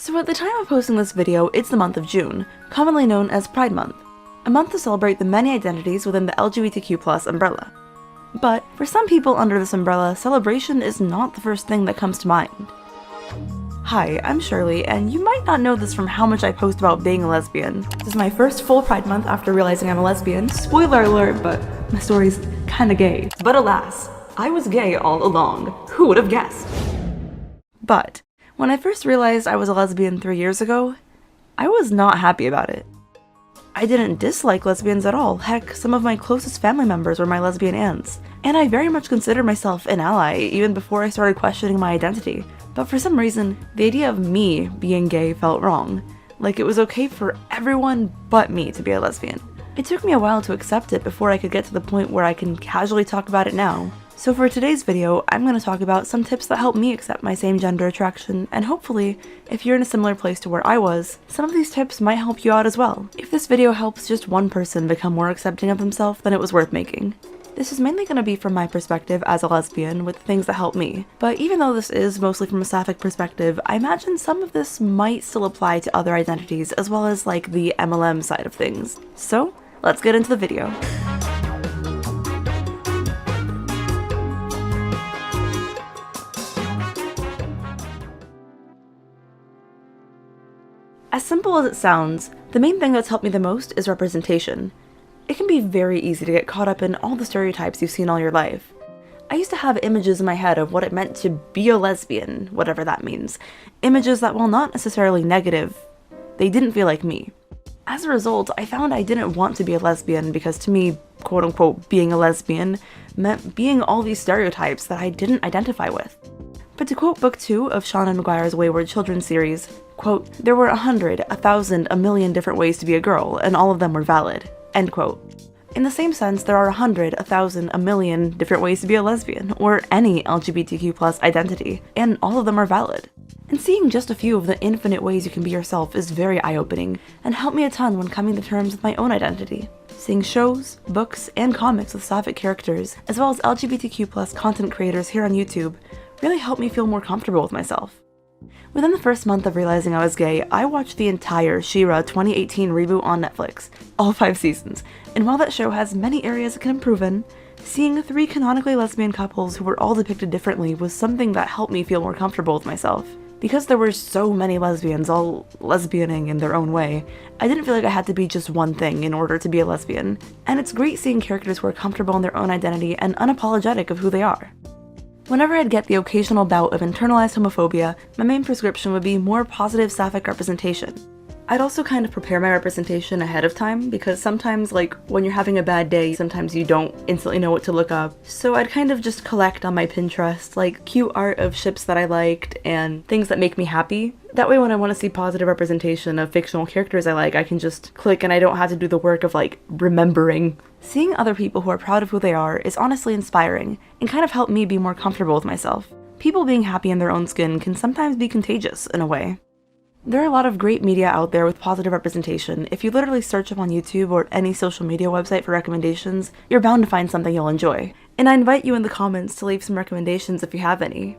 So at the time of posting this video, it's the month of June, commonly known as Pride Month, a month to celebrate the many identities within the LGBTQ+ umbrella. But for some people under this umbrella, celebration is not the first thing that comes to mind. Hi, I'm Shirley, and you might not know this from how much I post about being a lesbian. This is my first full Pride Month after realizing I'm a lesbian. Spoiler alert, but my story's kinda gay. But alas, I was gay all along. Who would have guessed? But when I first realized I was a lesbian 3 years ago, I was not happy about it. I didn't dislike lesbians at all. Heck, some of my closest family members were my lesbian aunts. And I very much considered myself an ally even before I started questioning my identity. But for some reason, the idea of me being gay felt wrong. Like it was okay for everyone but me to be a lesbian. It took me a while to accept it before I could get to the point where I can casually talk about it now. So for today's video, I'm going to talk about some tips that help me accept my same gender attraction, and hopefully, if you're in a similar place to where I was, some of these tips might help you out as well. If this video helps just one person become more accepting of themselves, then it was worth making. This is mainly going to be from my perspective as a lesbian with things that help me, but even though this is mostly from a sapphic perspective, I imagine some of this might still apply to other identities as well as like the MLM side of things. So, let's get into the video. As simple as it sounds, the main thing that's helped me the most is representation. It can be very easy to get caught up in all the stereotypes you've seen all your life. I used to have images in my head of what it meant to be a lesbian, whatever that means. Images that, while not necessarily negative, they didn't feel like me. As a result, I found I didn't want to be a lesbian because to me, quote-unquote, being a lesbian meant being all these stereotypes that I didn't identify with. But to quote book 2 of Sean and McGuire's Wayward Children series, quote, "There were 100, 1,000, a million different ways to be a girl, and all of them were valid," end quote. In the same sense, there are 100, 1,000, a million different ways to be a lesbian, or any LGBTQ+ identity, and all of them are valid. And seeing just a few of the infinite ways you can be yourself is very eye-opening, and helped me a ton when coming to terms with my own identity. Seeing shows, books, and comics with sapphic characters, as well as LGBTQ+ content creators here on YouTube, really helped me feel more comfortable with myself. Within the first month of realizing I was gay, I watched the entire She-Ra 2018 reboot on Netflix, all 5 seasons, and while that show has many areas it can improve in, seeing 3 canonically lesbian couples who were all depicted differently was something that helped me feel more comfortable with myself. Because there were so many lesbians all lesbianing in their own way, I didn't feel like I had to be just one thing in order to be a lesbian, and it's great seeing characters who are comfortable in their own identity and unapologetic of who they are. Whenever I'd get the occasional bout of internalized homophobia, my main prescription would be more positive sapphic representation. I'd also kind of prepare my representation ahead of time, because sometimes, like, when you're having a bad day, sometimes you don't instantly know what to look up. So I'd kind of just collect on my Pinterest, like, cute art of ships that I liked and things that make me happy. That way when I want to see positive representation of fictional characters I like, I can just click and I don't have to do the work of, like, remembering. Seeing other people who are proud of who they are is honestly inspiring, and kind of helped me be more comfortable with myself. People being happy in their own skin can sometimes be contagious, in a way. There are a lot of great media out there with positive representation. If you literally search up on YouTube or any social media website for recommendations, you're bound to find something you'll enjoy. And I invite you in the comments to leave some recommendations if you have any.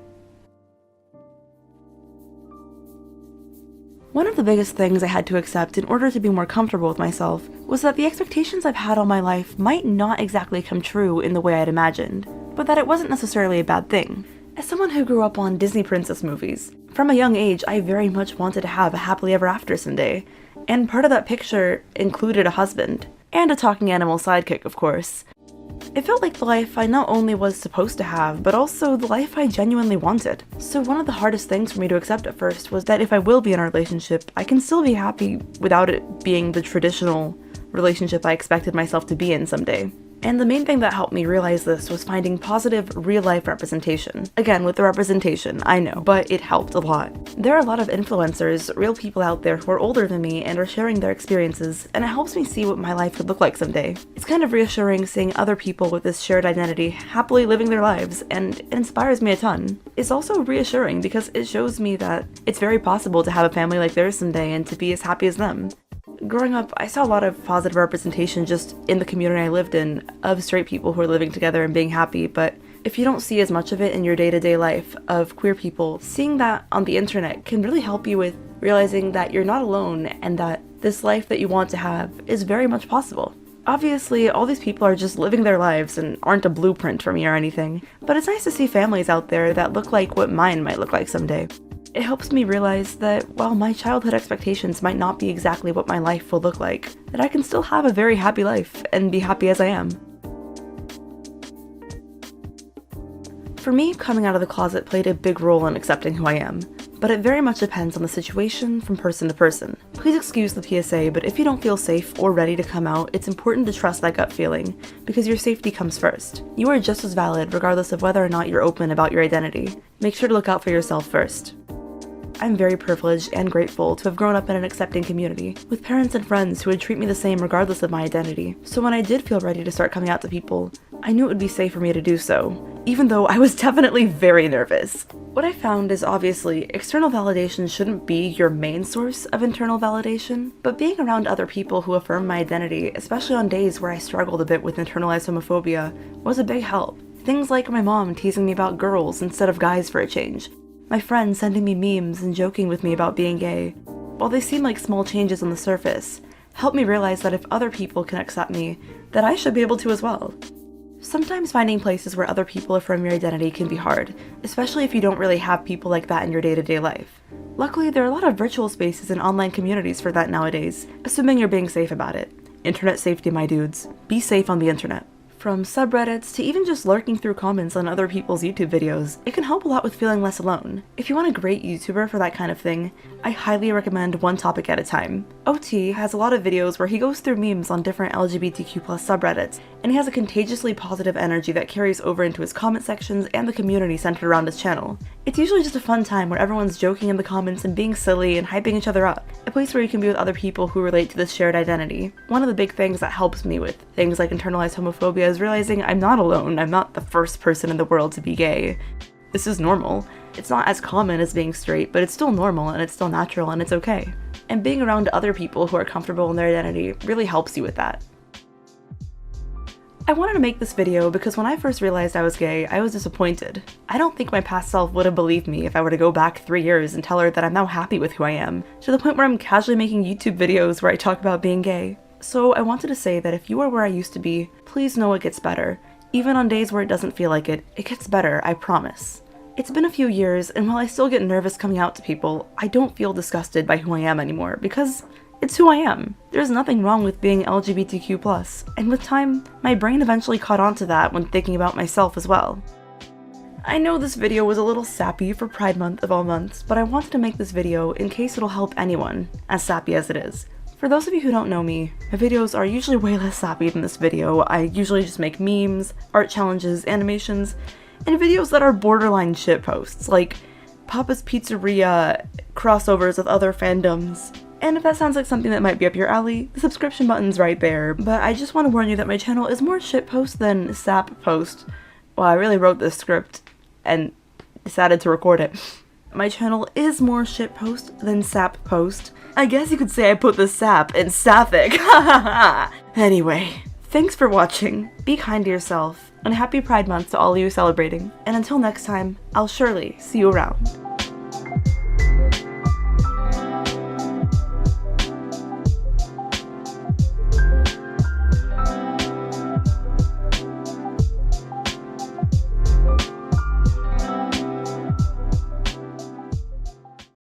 One of the biggest things I had to accept in order to be more comfortable with myself was that the expectations I've had all my life might not exactly come true in the way I'd imagined, but that it wasn't necessarily a bad thing. As someone who grew up on Disney princess movies, from a young age I very much wanted to have a happily ever after someday, and part of that picture included a husband, and a talking animal sidekick, of course. It felt like the life I not only was supposed to have, but also the life I genuinely wanted. So one of the hardest things for me to accept at first was that if I will be in a relationship, I can still be happy without it being the traditional relationship I expected myself to be in someday. And the main thing that helped me realize this was finding positive, real-life representation. Again, with the representation, I know, but it helped a lot. There are a lot of influencers, real people out there who are older than me and are sharing their experiences, and it helps me see what my life could look like someday. It's kind of reassuring seeing other people with this shared identity happily living their lives, and it inspires me a ton. It's also reassuring because it shows me that it's very possible to have a family like theirs someday and to be as happy as them. Growing up, I saw a lot of positive representation just in the community I lived in of straight people who are living together and being happy, but If you don't see as much of it in your day-to-day life of queer people, seeing that on the internet can really help you with realizing that you're not alone and that this life that you want to have is very much possible. Obviously, all these people are just living their lives and aren't a blueprint for me or anything, but it's nice to see families out there that look like what mine might look like someday. It helps me realize that while my childhood expectations might not be exactly what my life will look like, that I can still have a very happy life and be happy as I am. For me, coming out of the closet played a big role in accepting who I am, but it very much depends on the situation from person to person. Please excuse the PSA, but if you don't feel safe or ready to come out, it's important to trust that gut feeling, because your safety comes first. You are just as valid regardless of whether or not you're open about your identity. Make sure to look out for yourself first. I'm very privileged and grateful to have grown up in an accepting community, with parents and friends who would treat me the same regardless of my identity. So when I did feel ready to start coming out to people, I knew it would be safe for me to do so, even though I was definitely very nervous. What I found is obviously, external validation shouldn't be your main source of internal validation, but being around other people who affirm my identity, especially on days where I struggled a bit with internalized homophobia, was a big help. Things like my mom teasing me about girls instead of guys for a change, my friends sending me memes and joking with me about being gay. While they seem like small changes on the surface, help me realize that if other people can accept me, that I should be able to as well. Sometimes finding places where other people affirm your identity can be hard, especially if you don't really have people like that in your day-to-day life. Luckily, there are a lot of virtual spaces and online communities for that nowadays, assuming you're being safe about it. Internet safety, my dudes. Be safe on the internet. From subreddits to even just lurking through comments on other people's YouTube videos, it can help a lot with feeling less alone. If you want a great YouTuber for that kind of thing, I highly recommend One Topic at a Time. OT has a lot of videos where he goes through memes on different LGBTQ+ subreddits, and he has a contagiously positive energy that carries over into his comment sections and the community centered around his channel. It's usually just a fun time where everyone's joking in the comments and being silly and hyping each other up, a place where you can be with other people who relate to this shared identity. One of the big things that helps me with things like internalized homophobia is realizing I'm not alone. I'm not the first person in the world to be gay. This is normal. It's not as common as being straight, but it's still normal and it's still natural and it's okay. And being around other people who are comfortable in their identity really helps you with that. I wanted to make this video because when I first realized I was gay, I was disappointed. I don't think my past self would have believed me if I were to go back 3 years and tell her that I'm now happy with who I am, to the point where I'm casually making YouTube videos where I talk about being gay. So I wanted to say that if you are where I used to be, please know it gets better. Even on days where it doesn't feel like it, it gets better, I promise. It's been a few years, and while I still get nervous coming out to people, I don't feel disgusted by who I am anymore, because it's who I am. There's nothing wrong with being LGBTQ+, and with time, my brain eventually caught on to that when thinking about myself as well. I know this video was a little sappy for Pride Month of all months, but I wanted to make this video in case it'll help anyone, as sappy as it is. For those of you who don't know me, my videos are usually way less sappy than this video. I usually just make memes, art challenges, animations, and videos that are borderline shitposts, like Papa's Pizzeria crossovers with other fandoms. And if that sounds like something that might be up your alley, the subscription button's right there, but I just want to warn you that my channel is more shitpost than sap post. Well, I really wrote this script and decided to record it. My channel is more shitpost than sap post. I guess you could say I put the sap in sapphic. Anyway, thanks for watching, be kind to yourself, and happy Pride Month to all of you celebrating. And until next time, I'll surely see you around.